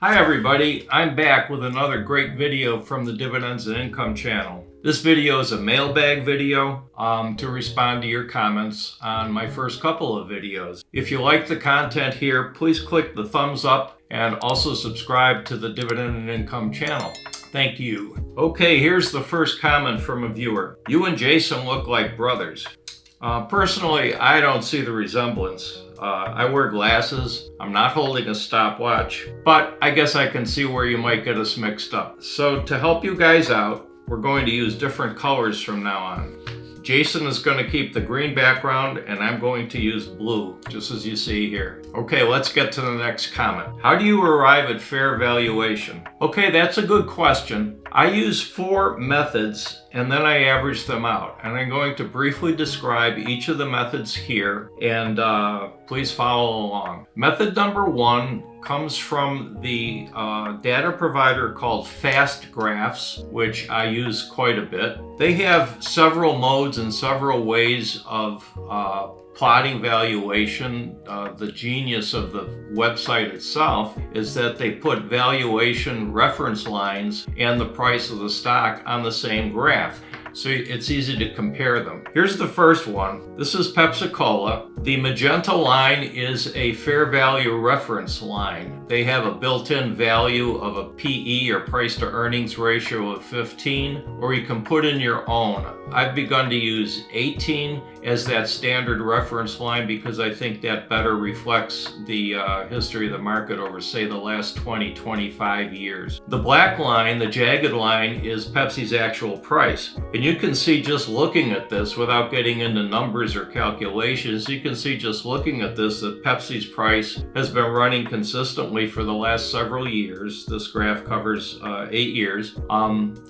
Hi everybody, I'm back with another great video from the Dividends and Income channel. This video is a mailbag video to respond to your comments on my first couple of videos. If you like the content here, please click the thumbs up and also subscribe to the Dividend and Income channel. Thank you. Okay, here's the first comment from a viewer. You and Jason look like brothers. Personally, I don't see the resemblance. I wear glasses, I'm not holding a stopwatch, but I guess I can see where you might get us mixed up. So to help you guys out, we're going to use different colors from now on. Jason is going to keep the green background and I'm going to use blue, just as you see here. Okay, let's get to the next comment. How do you arrive at fair valuation? Okay, that's a good question. I use 4 methods and then I average them out. And I'm going to briefly describe each of the methods here and please follow along. Method number 1 comes from the data provider called FASTgraphs, which I use quite a bit. They have several modes and several ways of plotting valuation. The genius of the website itself is that they put valuation reference lines and the price of the stock on the same graph. So it's easy to compare them. Here's the first one. This is Pepsi Cola. The magenta line is a fair value reference line. They have a built-in value of a PE or price to earnings ratio of 15, or you can put in your own. I've begun to use 18 as that standard reference line because I think that better reflects the history of the market over, say, the last 20-25 years. The black line, the jagged line, is Pepsi's actual price. And you can see just looking at this, without getting into numbers or calculations, you can see just looking at this that Pepsi's price has been running consistently for the last several years. This graph covers 8 years,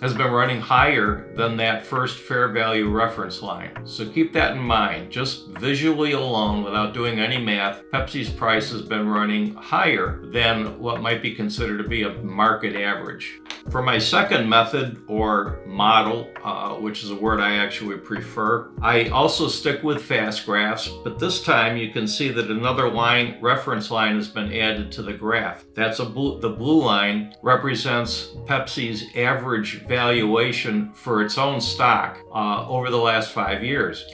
has been running higher than that first fair value reference line. So keep that in mind. Just visually alone, without doing any math, Pepsi's price has been running higher than what might be considered to be a market average. For my second method or model, which is a word I actually prefer, I also stick with FASTgraphs, but this time you can see that another line, reference line, has been added to the graph. That's the blue line represents Pepsi's average valuation for its own stock over the last 5 years.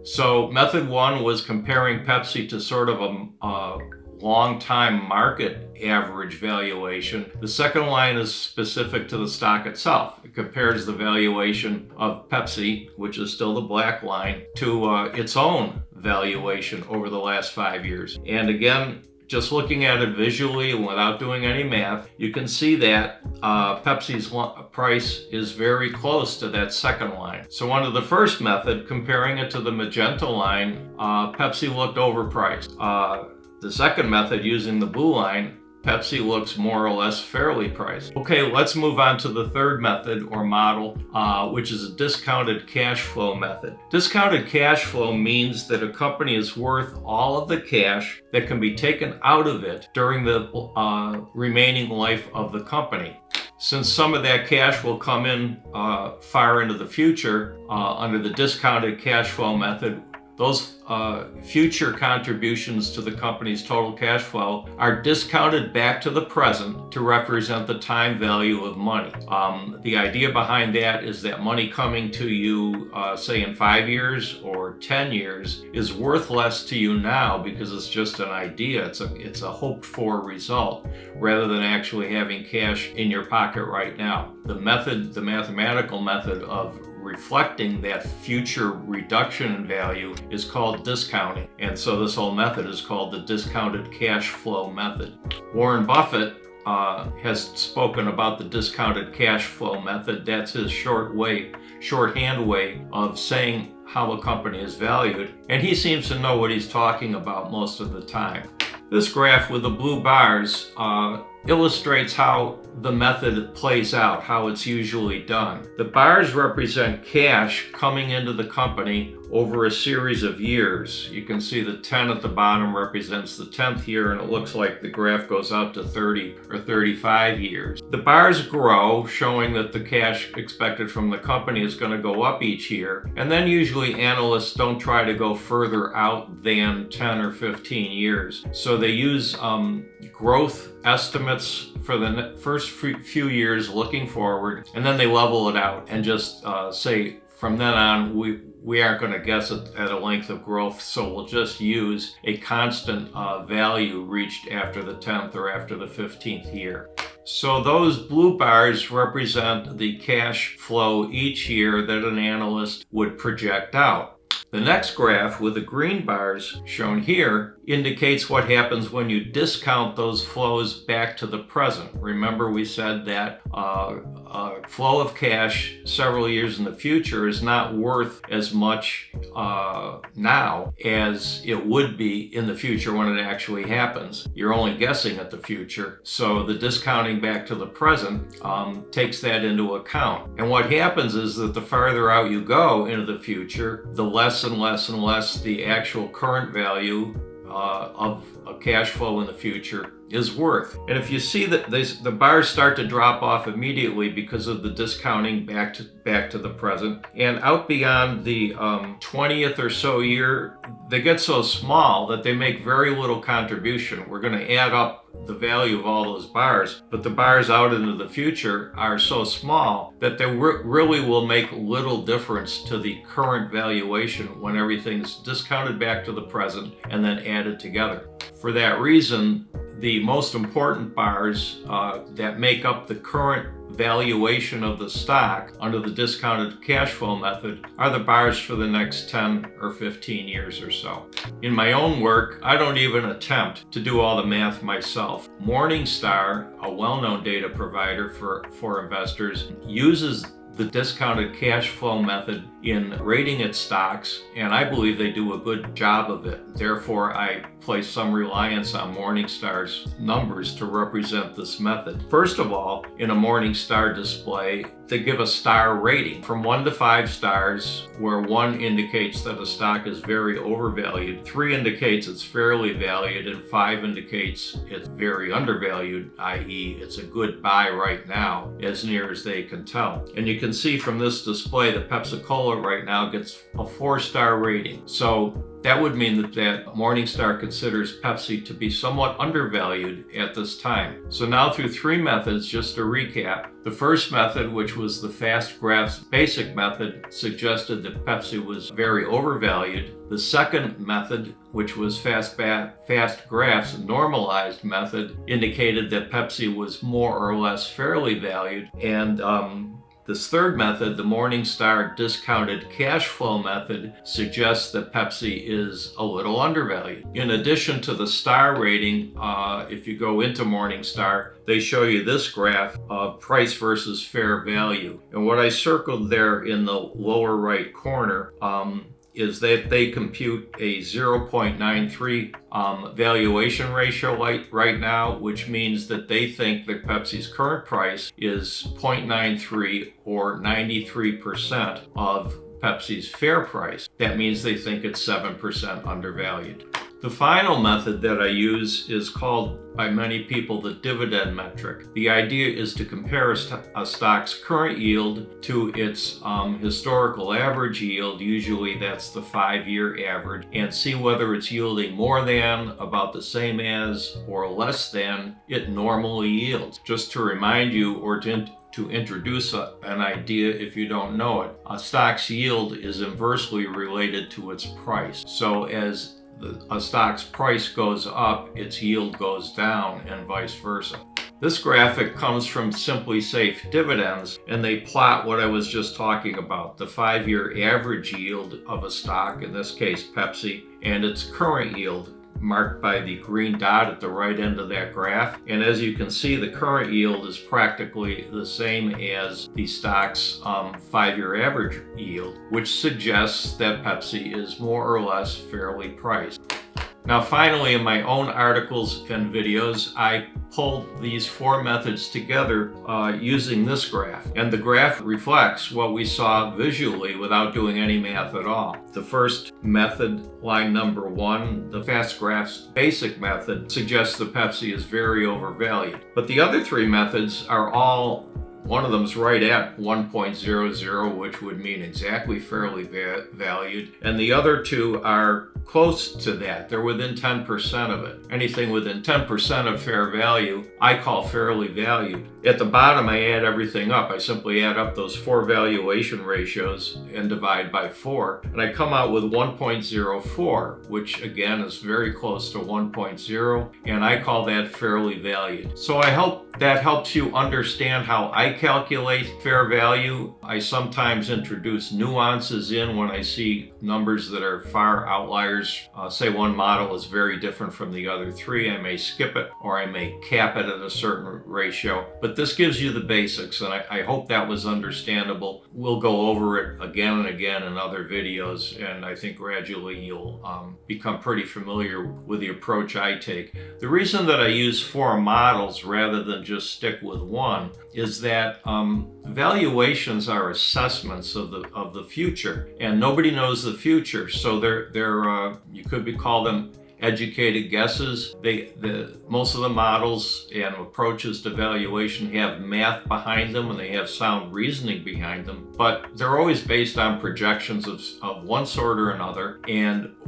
So method 1 was comparing Pepsi to sort of a long-time market average valuation. The second line is specific to the stock itself. It compares the valuation of Pepsi, which is still the black line, to its own valuation over the last 5 years. And again, just looking at it visually and without doing any math, you can see that Pepsi's price is very close to that second line. So under the first method, comparing it to the magenta line, Pepsi looked overpriced. The second method, using the blue line, Pepsi looks more or less fairly priced. Okay, let's move on to the third method or model, which is a discounted cash flow method. Discounted cash flow means that a company is worth all of the cash that can be taken out of it during the remaining life of the company. Since some of that cash will come in far into the future under the discounted cash flow method, those future contributions to the company's total cash flow are discounted back to the present to represent the time value of money. The idea behind that is that money coming to you, say in 5 years or 10 years, is worth less to you now because it's just an idea. It's a hoped for result rather than actually having cash in your pocket right now. The mathematical method of reflecting that future reduction in value is called discounting. And so this whole method is called the discounted cash flow method. Warren Buffett has spoken about the discounted cash flow method. That's his shorthand way of saying how a company is valued. And he seems to know what he's talking about most of the time. This graph with the blue bars illustrates how the method plays out, how it's usually done. The bars represent cash coming into the company over a series of years. You can see the 10 at the bottom represents the 10th year, and it looks like the graph goes out to 30 or 35 years. The bars grow, showing that the cash expected from the company is going to go up each year, and then usually analysts don't try to go further out than 10 or 15 years. So they use growth estimates for the first few years looking forward, and then they level it out and just say from then on we aren't going to guess it at a length of growth, so we'll just use a constant value reached after the 10th or after the 15th year. So those blue bars represent the cash flow each year that an analyst would project out. The next graph with the green bars shown here indicates what happens when you discount those flows back to the present. Remember, we said that a flow of cash several years in the future is not worth as much now as it would be in the future when it actually happens. You're only guessing at the future, so the discounting back to the present takes that into account. And what happens is that the farther out you go into the future, the less and less and less the actual current value of a cash flow in the future is worth. And if you see that the bars start to drop off immediately because of the discounting back to the present, and out beyond the 20th or so year, they get so small that they make very little contribution. We're going to add up the value of all those bars, but the bars out into the future are so small that they really will make little difference to the current valuation when everything's discounted back to the present and then added together. For that reason, the most important bars that make up the current valuation of the stock under the discounted cash flow method are the bars for the next 10 or 15 years or so. In my own work, I don't even attempt to do all the math myself. Morningstar, a well-known data provider for investors, uses the discounted cash flow method in rating its stocks, and I believe they do a good job of it. Therefore, I place some reliance on Morningstar's numbers to represent this method. First of all, in a Morningstar display, they give a star rating from 1 to 5 stars, where 1 indicates that a stock is very overvalued, 3 indicates it's fairly valued, and 5 indicates it's very undervalued, i.e. it's a good buy right now, as near as they can tell. And you can see from this display that Pepsi-Cola right now gets a 4-star rating. So that would mean that Morningstar considers Pepsi to be somewhat undervalued at this time. So now through 3 methods, just to recap. The first method, which was the FASTgraphs Basic method, suggested that Pepsi was very overvalued. The second method, which was FASTgraphs Normalized method, indicated that Pepsi was more or less fairly valued. And this third method, the Morningstar discounted cash flow method, suggests that Pepsi is a little undervalued. In addition to the star rating, if you go into Morningstar, they show you this graph of price versus fair value. And what I circled there in the lower right corner is that they compute a 0.93 valuation ratio right now, which means that they think that Pepsi's current price is 0.93 or 93% of Pepsi's fair price. That means they think it's 7% undervalued. The final method that I use is called by many people the dividend metric. The idea is to compare a stock's current yield to its historical average yield, usually that's the 5-year average, and see whether it's yielding more than, about the same as, or less than it normally yields. Just to remind you, or to introduce an idea if you don't know it, a stock's yield is inversely related to its price. So as a stock's price goes up, its yield goes down, and vice versa. This graphic comes from Simply Safe Dividends, and they plot what I was just talking about, the 5-year average yield of a stock, in this case Pepsi, and its current yield, marked by the green dot at the right end of that graph. And as you can see, the current yield is practically the same as the stock's 5-year average yield, which suggests that Pepsi is more or less fairly priced. Now finally, in my own articles and videos, I pulled these 4 methods together using this graph. And the graph reflects what we saw visually without doing any math at all. The first method, line number 1, the FASTgraphs Basic method, suggests that Pepsi is very overvalued. But the other 3 methods are all, one of them is right at 1.00, which would mean exactly fairly valued, and the other 2 are close to that. They're within 10% of it. Anything within 10% of fair value, I call fairly valued. At the bottom, I add everything up. I simply add up those 4 valuation ratios and divide by 4, and I come out with 1.04, which again is very close to 1.0, and I call that fairly valued. So I hope that helps you understand how I calculate fair value. I sometimes introduce nuances in when I see numbers that are far outliers. Say one model is very different from the other 3. I may skip it, or I may cap it at a certain ratio. But this gives you the basics, and I hope that was understandable. We'll go over it again and again in other videos, and I think gradually you'll become pretty familiar with the approach I take. The reason that I use 4 models rather than just stick with one is that valuations are assessments of the future, and nobody knows the future, so they're you could call them educated guesses. Most of the models and approaches to valuation have math behind them, and they have sound reasoning behind them, but they're always based on projections of one sort or another,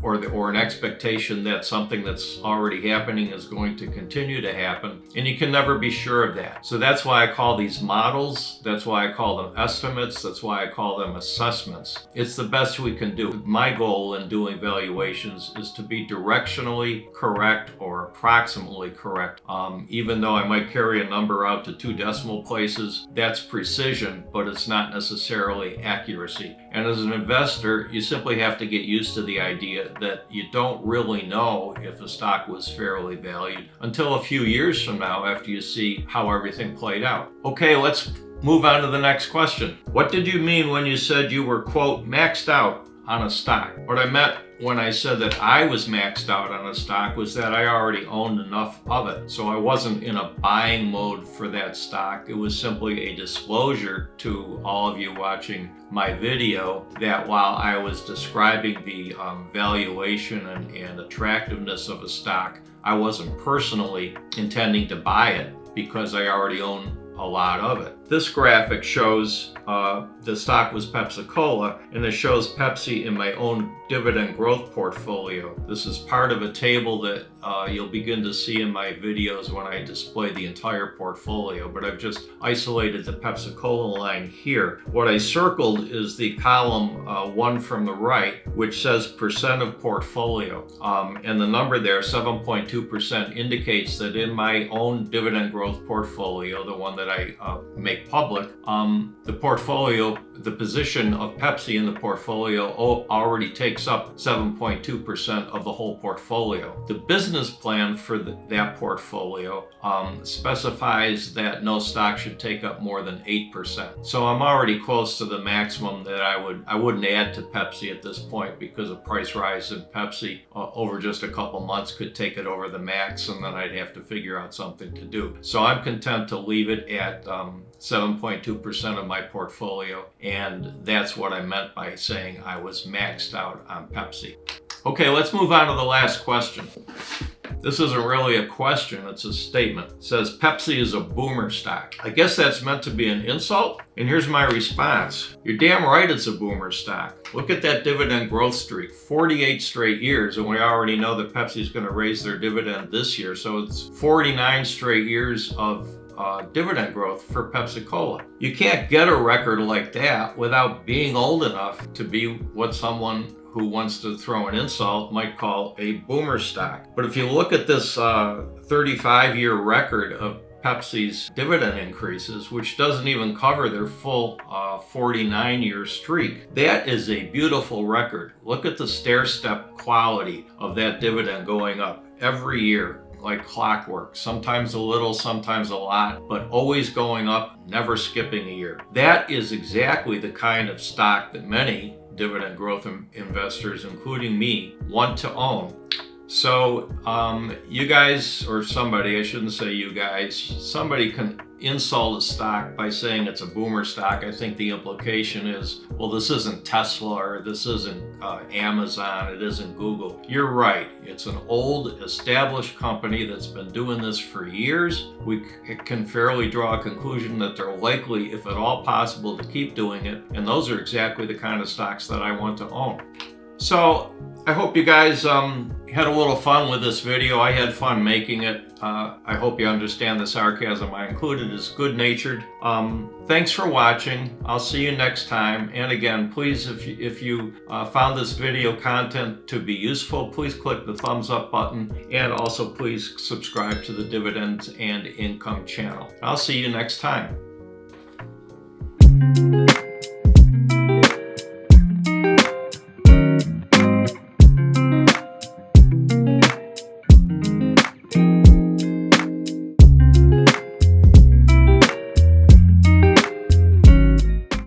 or an expectation that something that's already happening is going to continue to happen, and you can never be sure of that. So that's why I call these models, that's why I call them estimates, that's why I call them assessments. It's the best we can do. My goal in doing valuations is to be directionally correct or approximately correct. Even though I might carry a number out to 2 decimal places, that's precision, but it's not necessarily accuracy. And as an investor, you simply have to get used to the idea that you don't really know if a stock was fairly valued until a few years from now, after you see how everything played out. Okay, let's move on to the next question. What did you mean when you said you were, quote, maxed out on a stock? What I meant when I said that I was maxed out on a stock was that I already owned enough of it. So I wasn't in a buying mode for that stock. It was simply a disclosure to all of you watching my video that while I was describing the valuation and attractiveness of a stock, I wasn't personally intending to buy it because I already own a lot of it. This graphic shows the stock was Pepsi-Cola, and it shows Pepsi in my own dividend growth portfolio. This is part of a table that you'll begin to see in my videos when I display the entire portfolio, but I've just isolated the Pepsi-Cola line here. What I circled is the column 1 from the right, which says percent of portfolio, and the number there, 7.2%, indicates that in my own dividend growth portfolio, the one that I make public, the portfolio, the position of Pepsi in the portfolio already takes up 7.2% of the whole portfolio. The business plan for that portfolio specifies that no stock should take up more than 8%. So I'm already close to the maximum that I wouldn't add to Pepsi at this point, because a price rise in Pepsi over just a couple months could take it over the max, and then I'd have to figure out something to do. So I'm content to leave it at 7.2% of my portfolio, and that's what I meant by saying I was maxed out on Pepsi. Okay, let's move on to the last question. This isn't really a question, it's a statement. It says Pepsi is a boomer stock. I guess that's meant to be an insult, and here's my response. You're damn right it's a boomer stock. Look at that dividend growth streak, 48 straight years, and we already know that Pepsi's going to raise their dividend this year, so it's 49 straight years of dividend growth for Pepsi-Cola. You can't get a record like that without being old enough to be what someone who wants to throw an insult might call a boomer stock. But if you look at this 35-year record of Pepsi's dividend increases, which doesn't even cover their full 49-year streak, that is a beautiful record. Look at the stair-step quality of that dividend going up every year, like clockwork, sometimes a little, sometimes a lot, but always going up, never skipping a year. That is exactly the kind of stock that many dividend growth investors, including me, want to own. So you guys, or somebody, I shouldn't say you guys, somebody can insult a stock by saying it's a boomer stock. I think the implication is, well, this isn't Tesla, or this isn't Amazon, it isn't Google. You're right. It's an old, established company that's been doing this for years. We can fairly draw a conclusion that they're likely, if at all possible, to keep doing it. And those are exactly the kind of stocks that I want to own. So I hope you guys had a little fun with this video. I had fun making it. I hope you understand the sarcasm I included is good-natured. Thanks for watching. I'll see you next time. And again, please, if you found this video content to be useful, please click the thumbs up button, and also please subscribe to the Dividends and Income channel. I'll see you next time.